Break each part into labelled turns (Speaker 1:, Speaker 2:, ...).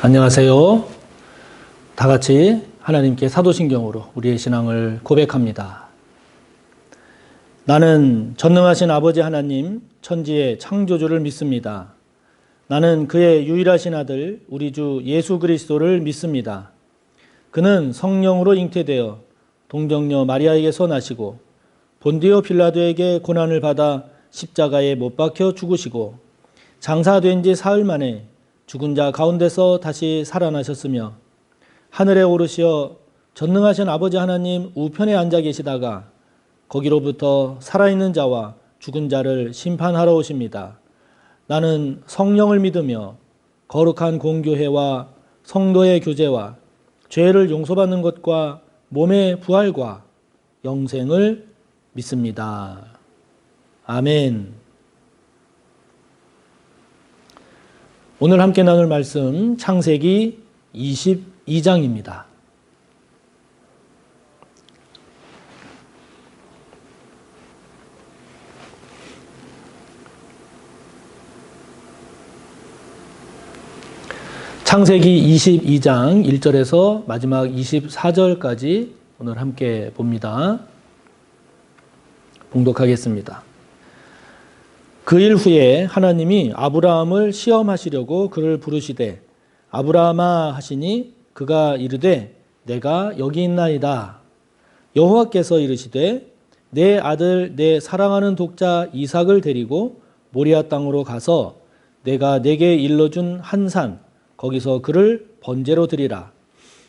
Speaker 1: 안녕하세요. 다 같이 하나님께 사도신경으로 우리의 신앙을 고백합니다. 나는 전능하신 아버지 하나님, 천지의 창조주를 믿습니다. 나는 그의 유일하신 아들, 우리 주 예수 그리스도를 믿습니다. 그는 성령으로 잉태되어 동정녀 마리아에게서 나시고 본디오 빌라도에게 고난을 받아 십자가에 못 박혀 죽으시고 장사된 지 사흘 만에 죽은 자 가운데서 다시 살아나셨으며 하늘에 오르시어 전능하신 아버지 하나님 우편에 앉아 계시다가 거기로부터 살아있는 자와 죽은 자를 심판하러 오십니다. 나는 성령을 믿으며 거룩한 공교회와 성도의 교제와 죄를 용서받는 것과 몸의 부활과 영생을 믿습니다. 아멘. 오늘 함께 나눌 말씀 창세기 22장입니다. 창세기 22장 1절에서 마지막 24절까지 오늘 함께 봅니다. 봉독하겠습니다. 그 일 후에 하나님이 아브라함을 시험하시려고 그를 부르시되 아브라함아 하시니 그가 이르되 내가 여기 있나이다. 여호와께서 이르시되 내 아들 내 사랑하는 독자 이삭을 데리고 모리아 땅으로 가서 내가 내게 일러준 한 산 거기서 그를 번제로 드리라.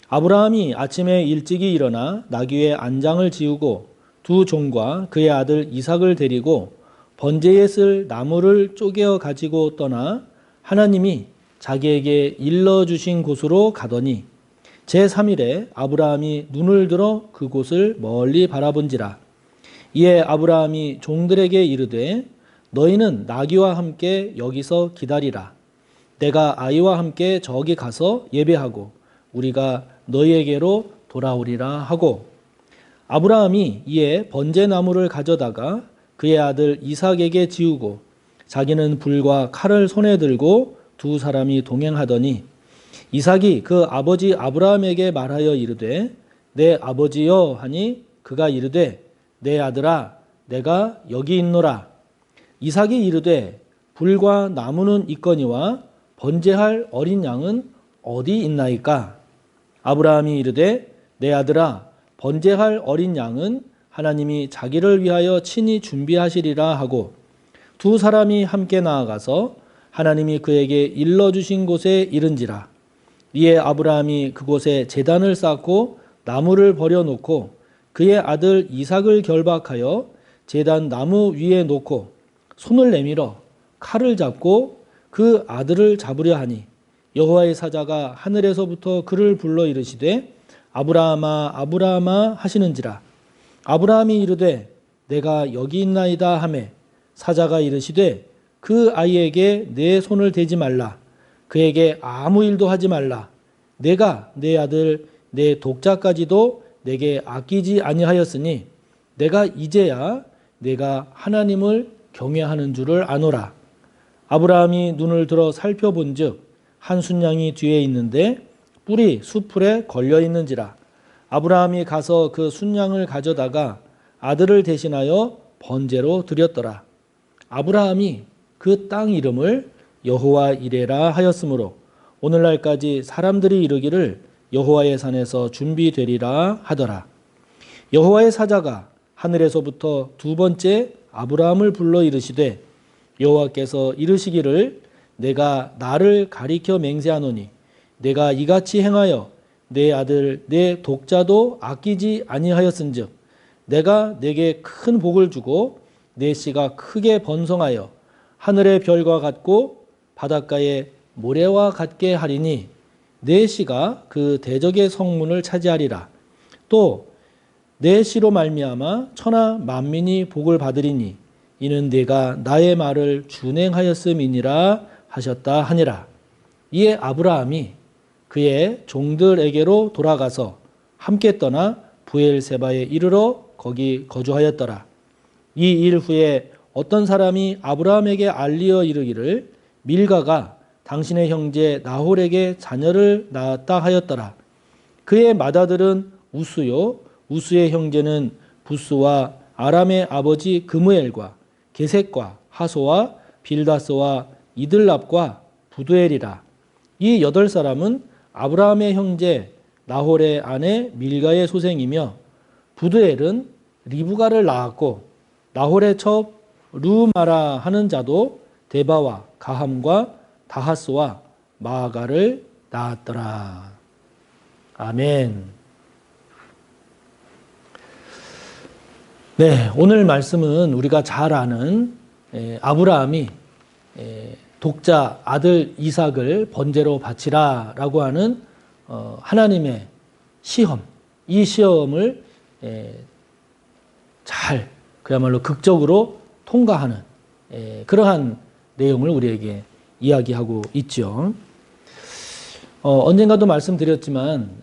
Speaker 1: 아브라함이 아침에 일찍이 일어나 나귀의 안장을 지우고 두 종과 그의 아들 이삭을 데리고 번제에 쓸 나무를 쪼개어 가지고 떠나 하나님이 자기에게 일러주신 곳으로 가더니 제3일에 아브라함이 눈을 들어 그곳을 멀리 바라본지라. 이에 아브라함이 종들에게 이르되 너희는 나귀와 함께 여기서 기다리라. 내가 아이와 함께 저기 가서 예배하고 우리가 너희에게로 돌아오리라 하고 아브라함이 이에 번제나무를 가져다가 그의 아들 이삭에게 지우고 자기는 불과 칼을 손에 들고 두 사람이 동행하더니 이삭이 그 아버지 아브라함에게 말하여 이르되 내 아버지여 하니 그가 이르되 내 아들아 내가 여기 있노라. 이삭이 이르되 불과 나무는 있거니와 번제할 어린 양은 어디 있나이까? 아브라함이 이르되 내 아들아 번제할 어린 양은 하나님이 자기를 위하여 친히 준비하시리라 하고 두 사람이 함께 나아가서 하나님이 그에게 일러주신 곳에 이른지라. 이에 아브라함이 그곳에 제단을 쌓고 나무를 버려놓고 그의 아들 이삭을 결박하여 제단 나무 위에 놓고 손을 내밀어 칼을 잡고 그 아들을 잡으려 하니 여호와의 사자가 하늘에서부터 그를 불러 이르시되 아브라함아 아브라함아 하시는지라. 아브라함이 이르되 내가 여기 있나이다 하매 사자가 이르시되 그 아이에게 내 손을 대지 말라. 그에게 아무 일도 하지 말라. 내가 내 아들 내 독자까지도 내게 아끼지 아니하였으니 내가 이제야 내가 하나님을 경외하는 줄을 아노라. 아브라함이 눈을 들어 살펴본즉 한 순양이 뒤에 있는데 뿔이 수풀에 걸려 있는지라. 아브라함이 가서 그 순양을 가져다가 아들을 대신하여 번제로 드렸더라. 아브라함이 그 땅 이름을 여호와 이레라 하였으므로 오늘날까지 사람들이 이르기를 여호와의 산에서 준비되리라 하더라. 여호와의 사자가 하늘에서부터 두 번째 아브라함을 불러 이르시되 여호와께서 이르시기를 내가 나를 가리켜 맹세하노니 내가 이같이 행하여 내 아들 내 독자도 아끼지 아니하였은즉 내가 내게 큰 복을 주고 내 씨가 크게 번성하여 하늘의 별과 같고 바닷가의 모래와 같게 하리니 내 씨가 그 대적의 성문을 차지하리라. 또 내 씨로 말미암아 천하 만민이 복을 받으리니 이는 내가 나의 말을 준행하였음이니라 하셨다 하니라. 이에 아브라함이 그의 종들에게로 돌아가서 함께 떠나 부엘세바에 이르러 거기 거주하였더라. 이 일 후에 어떤 사람이 아브라함에게 알리어 이르기를 밀가가 당신의 형제 나홀에게 자녀를 낳았다 하였더라. 그의 맏아들은 우스요 우스의 형제는 부스와 아람의 아버지 그무엘과 게셋과 하소와 빌다스와 이들랍과 부두엘이라. 이 8사람은 아브라함의 형제 나홀의 아내 밀가의 소생이며 부두엘은 리브가를 낳았고 나홀의 첩 루마라 하는 자도 데바와 가함과 다하스와 마아가를 낳았더라. 아멘. 네, 오늘 말씀은 우리가 잘 아는 아브라함이 독자 아들 이삭을 번제로 바치라 라고 하는 하나님의 시험, 이 시험을 잘 그야말로 극적으로 통과하는 그러한 내용을 우리에게 이야기하고 있죠. 언젠가도 말씀드렸지만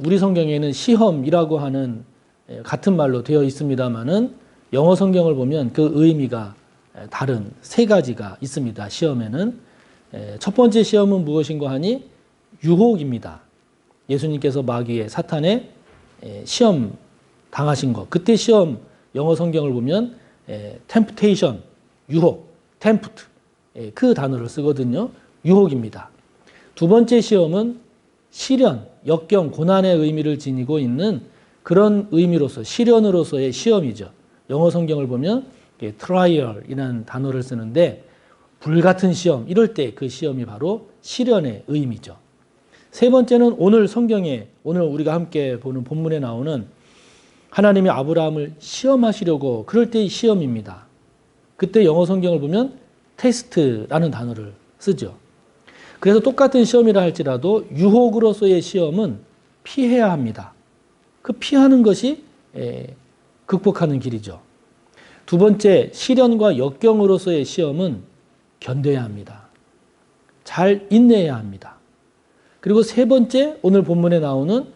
Speaker 1: 우리 성경에는 시험이라고 하는 같은 말로 되어 있습니다만은 영어 성경을 보면 그 의미가 다른 3가지가 있습니다. 시험에는 첫 번째 시험은 무엇인가 하니 유혹입니다. 예수님께서 마귀의 사탄의 시험 당하신 것. 그때 시험 영어 성경을 보면 temptation, 유혹, tempt 그 단어를 쓰거든요. 유혹입니다. 두 번째 시험은 시련, 역경, 고난의 의미를 지니고 있는 그런 의미로서 시련으로서의 시험이죠. 영어 성경을 보면 trial이라는 단어를 쓰는데 불같은 시험, 이럴 때 그 시험이 바로 시련의 의미죠. 세 번째는 오늘 우리가 함께 보는 본문에 나오는 하나님이 아브라함을 시험하시려고 그럴 때의 시험입니다. 그때 영어 성경을 보면 테스트라는 단어를 쓰죠. 그래서 똑같은 시험이라 할지라도 유혹으로서의 시험은 피해야 합니다. 그 피하는 것이 극복하는 길이죠. 두 번째, 시련과 역경으로서의 시험은 견뎌야 합니다. 잘 인내해야 합니다. 그리고 세 번째, 오늘 본문에 나오는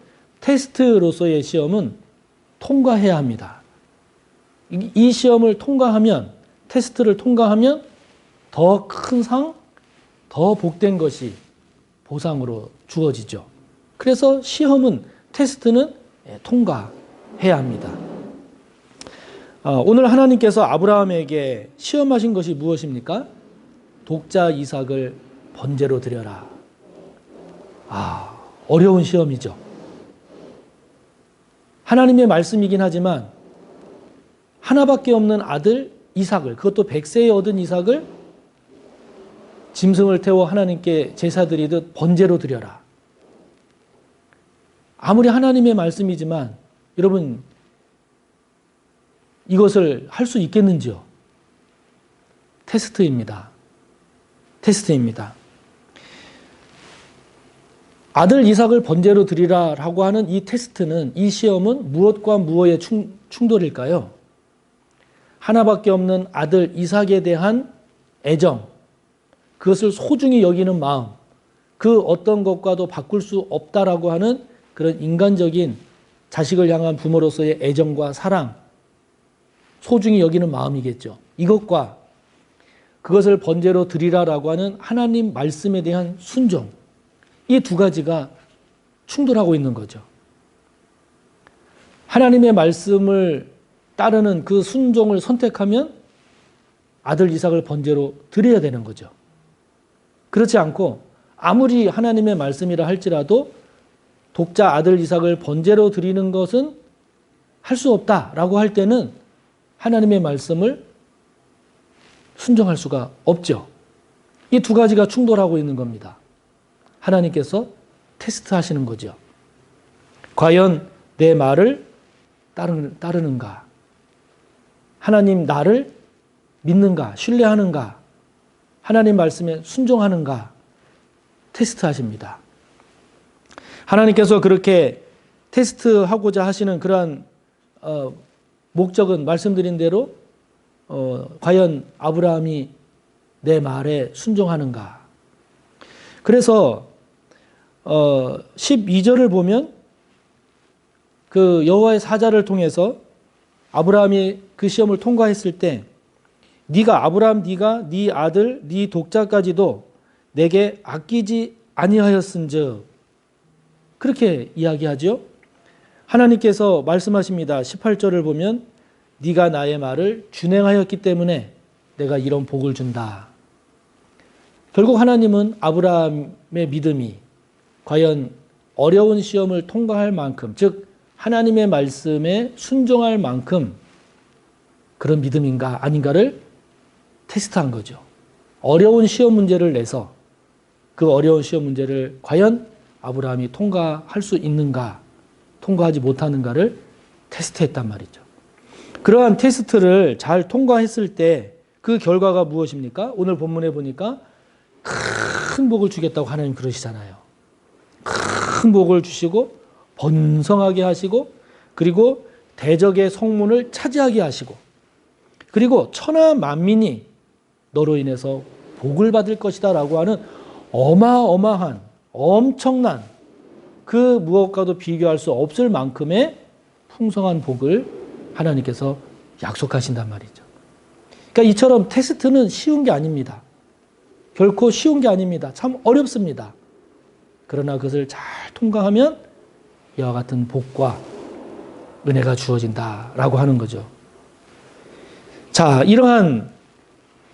Speaker 1: 테스트로서의 시험은 통과해야 합니다. 이 시험을 통과하면, 테스트를 통과하면 더 큰 상, 더 복된 것이 보상으로 주어지죠. 그래서 테스트는 통과해야 합니다. 오늘 하나님께서 아브라함에게 시험하신 것이 무엇입니까? 독자 이삭을 번제로 드려라. 어려운 시험이죠. 하나님의 말씀이긴 하지만 하나밖에 없는 아들 이삭을, 그것도 100세에 얻은 이삭을 짐승을 태워 하나님께 제사 드리듯 번제로 드려라. 아무리 하나님의 말씀이지만 여러분 이것을 할 수 있겠는지요? 테스트입니다. 아들 이삭을 번제로 드리라라고 하는 이 테스트는, 이 시험은 무엇과 무엇의 충돌일까요? 하나밖에 없는 아들 이삭에 대한 애정, 그것을 소중히 여기는 마음, 그 어떤 것과도 바꿀 수 없다라고 하는 그런 인간적인 자식을 향한 부모로서의 애정과 사랑, 소중히 여기는 마음이겠죠. 이것과 그것을 번제로 드리라라고 하는 하나님 말씀에 대한 순종, 이 두 가지가 충돌하고 있는 거죠. 하나님의 말씀을 따르는 그 순종을 선택하면 아들 이삭을 번제로 드려야 되는 거죠. 그렇지 않고 아무리 하나님의 말씀이라 할지라도 독자 아들 이삭을 번제로 드리는 것은 할 수 없다라고 할 때는 하나님의 말씀을 순종할 수가 없죠. 이 두 가지가 충돌하고 있는 겁니다. 하나님께서 테스트하시는 거죠. 과연 내 말을 따르는가? 하나님 나를 믿는가? 신뢰하는가? 하나님 말씀에 순종하는가? 테스트하십니다. 하나님께서 그렇게 테스트하고자 하시는 그러한 목적은 말씀드린 대로 과연 아브라함이 내 말에 순종하는가? 그래서 12절을 보면 그 여호와의 사자를 통해서 아브라함이 그 시험을 통과했을 때 네가 네 아들 네 독자까지도 내게 아끼지 아니하였은즉 그렇게 이야기하죠. 하나님께서 말씀하십니다. 18절을 보면 네가 나의 말을 준행하였기 때문에 내가 이런 복을 준다. 결국 하나님은 아브라함의 믿음이 과연 어려운 시험을 통과할 만큼, 즉 하나님의 말씀에 순종할 만큼 그런 믿음인가 아닌가를 테스트한 거죠. 어려운 시험 문제를 내서 그 어려운 시험 문제를 과연 아브라함이 통과할 수 있는가, 통과하지 못하는가를 테스트했단 말이죠. 그러한 테스트를 잘 통과했을 때 그 결과가 무엇입니까? 오늘 본문에 보니까 큰 복을 주겠다고 하나님 그러시잖아요. 큰 복을 주시고 번성하게 하시고 그리고 대적의 성문을 차지하게 하시고 그리고 천하 만민이 너로 인해서 복을 받을 것이다 라고 하는 어마어마한 엄청난 그 무엇과도 비교할 수 없을 만큼의 풍성한 복을 하나님께서 약속하신단 말이죠. 그러니까 이처럼 테스트는 쉬운 게 아닙니다. 결코 쉬운 게 아닙니다. 참 어렵습니다. 그러나 그것을 잘 통과하면 이와 같은 복과 은혜가 주어진다라고 하는 거죠. 자, 이러한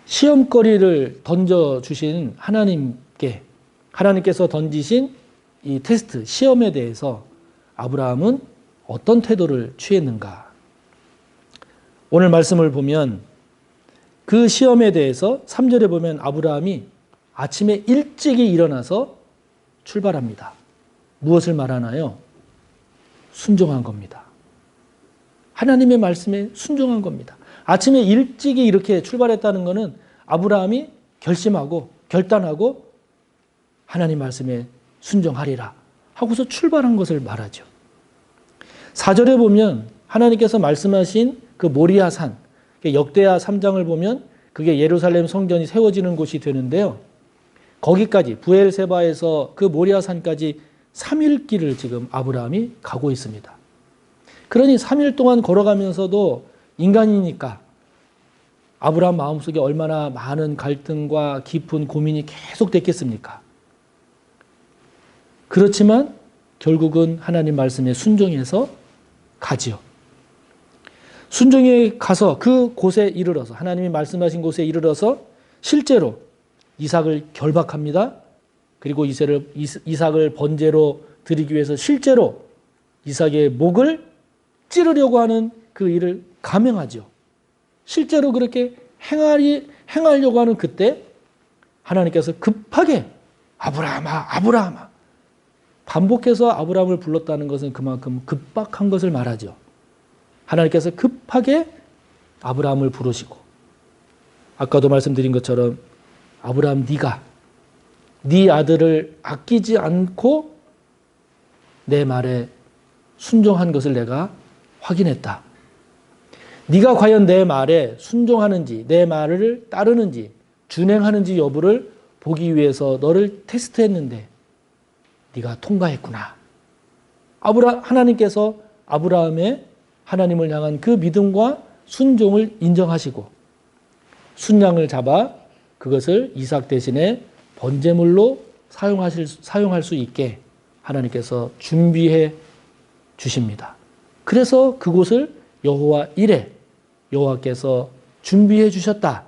Speaker 1: 시험거리를 던져주신 하나님께 하나님께서 던지신 이 테스트, 시험에 대해서 아브라함은 어떤 태도를 취했는가? 오늘 말씀을 보면 그 시험에 대해서 3절에 보면 아브라함이 아침에 일찍이 일어나서 출발합니다. 무엇을 말하나요? 순종한 겁니다. 하나님의 말씀에 순종한 겁니다. 아침에 일찍이 이렇게 출발했다는 것은 아브라함이 결심하고 결단하고 하나님 말씀에 순종하리라 하고서 출발한 것을 말하죠. 4절에 보면 하나님께서 말씀하신 그 모리아산, 역대하 3장을 보면 그게 예루살렘 성전이 세워지는 곳이 되는데요. 거기까지 부엘세바에서 그 모리아산까지 3일 길을 지금 아브라함이 가고 있습니다. 그러니 3일 동안 걸어가면서도 인간이니까 아브라함 마음속에 얼마나 많은 갈등과 깊은 고민이 계속 됐겠습니까? 그렇지만 결국은 하나님 말씀에 순종해서 가지요. 순종에 가서 그 곳에 이르러서 하나님이 말씀하신 곳에 이르러서 실제로 이삭을 결박합니다. 그리고 이삭을 번제로 드리기 위해서 실제로 이삭의 목을 찌르려고 하는 그 일을 감행하죠. 실제로 그렇게 행하려고 하는 그때 하나님께서 급하게 아브라함아, 아브라함아 반복해서 아브라함을 불렀다는 것은 그만큼 급박한 것을 말하죠. 하나님께서 급하게 아브라함을 부르시고 아까도 말씀드린 것처럼 아브라함 네가 네 아들을 아끼지 않고 내 말에 순종한 것을 내가 확인했다. 네가 과연 내 말에 순종하는지 내 말을 따르는지 준행하는지 여부를 보기 위해서 너를 테스트했는데 네가 통과했구나. 하나님께서 아브라함의 하나님을 향한 그 믿음과 순종을 인정하시고 순양을 잡아 그것을 이삭 대신에 번제물로 사용할 수 있게 하나님께서 준비해 주십니다. 그래서 그곳을 여호와 이레, 여호와께서 준비해 주셨다.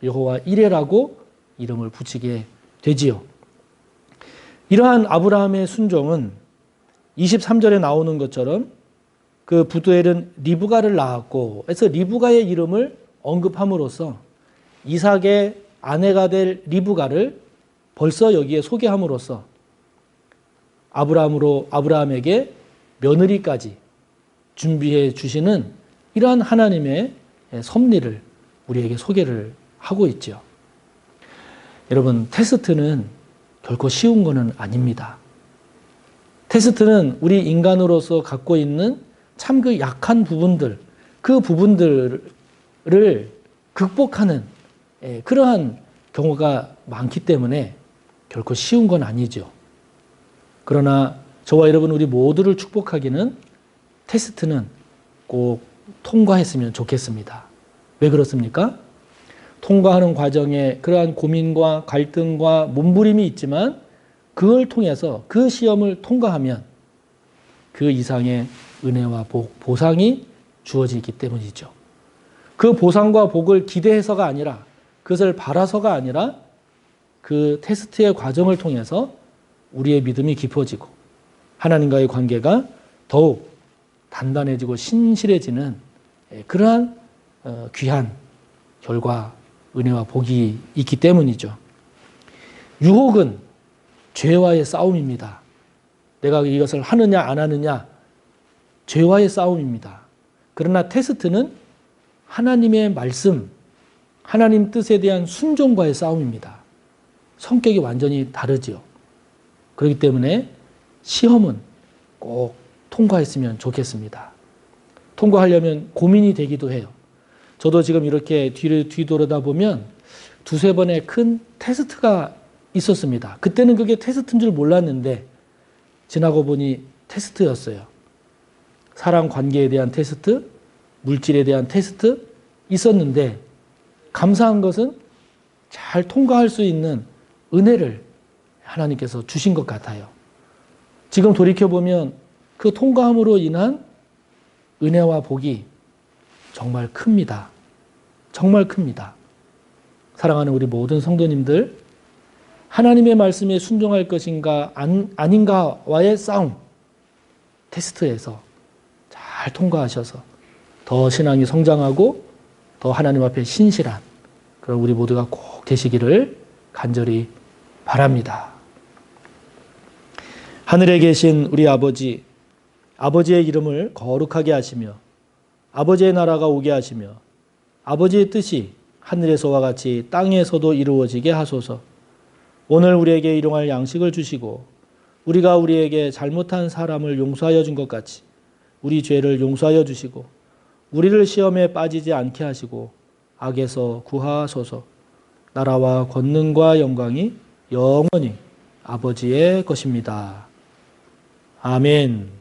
Speaker 1: 여호와 이레라고 이름을 붙이게 되지요. 이러한 아브라함의 순종은 23절에 나오는 것처럼 그 부두엘은 리브가를 낳았고 그래서 리브가의 이름을 언급함으로써 이삭의 아내가 될 리브가를 벌써 여기에 소개함으로써 아브라함에게 며느리까지 준비해 주시는 이러한 하나님의 섭리를 우리에게 소개를 하고 있죠. 여러분, 테스트는 결코 쉬운 것은 아닙니다. 테스트는 우리 인간으로서 갖고 있는 참 그 약한 부분들, 그 부분들을 극복하는 그러한 경우가 많기 때문에 결코 쉬운 건 아니죠. 그러나 저와 여러분 우리 모두를 축복하기는 테스트는 꼭 통과했으면 좋겠습니다. 왜 그렇습니까? 통과하는 과정에 그러한 고민과 갈등과 몸부림이 있지만 그걸 통해서 그 시험을 통과하면 그 이상의 은혜와 보상이 주어지기 때문이죠. 그 보상과 복을 기대해서가 아니라, 그것을 바라서가 아니라 그 테스트의 과정을 통해서 우리의 믿음이 깊어지고 하나님과의 관계가 더욱 단단해지고 신실해지는 그러한 귀한 결과, 은혜와 복이 있기 때문이죠. 유혹은 죄와의 싸움입니다. 내가 이것을 하느냐 안 하느냐, 죄와의 싸움입니다. 그러나 테스트는 하나님의 말씀, 하나님 뜻에 대한 순종과의 싸움입니다. 성격이 완전히 다르지요. 그렇기 때문에 시험은 꼭 통과했으면 좋겠습니다. 통과하려면 고민이 되기도 해요. 저도 지금 이렇게 뒤돌아다 보면 두세 번의 큰 테스트가 있었습니다. 그때는 그게 테스트인 줄 몰랐는데 지나고 보니 테스트였어요. 사람 관계에 대한 테스트, 물질에 대한 테스트 있었는데 감사한 것은 잘 통과할 수 있는 은혜를 하나님께서 주신 것 같아요. 지금 돌이켜보면 그 통과함으로 인한 은혜와 복이 정말 큽니다. 정말 큽니다. 사랑하는 우리 모든 성도님들, 하나님의 말씀에 순종할 것인가 아닌가와의 싸움, 테스트에서 잘 통과하셔서 더 신앙이 성장하고 더 하나님 앞에 신실한 그런 우리 모두가 꼭 되시기를 간절히 바랍니다. 하늘에 계신 우리 아버지, 아버지의 이름을 거룩하게 하시며 아버지의 나라가 오게 하시며 아버지의 뜻이 하늘에서와 같이 땅에서도 이루어지게 하소서. 오늘 우리에게 일용할 양식을 주시고 우리가 우리에게 잘못한 사람을 용서하여 준 것 같이 우리 죄를 용서하여 주시고 우리를 시험에 빠지지 않게 하시고 악에서 구하소서. 나라와 권능과 영광이 영원히 아버지의 것입니다. 아멘.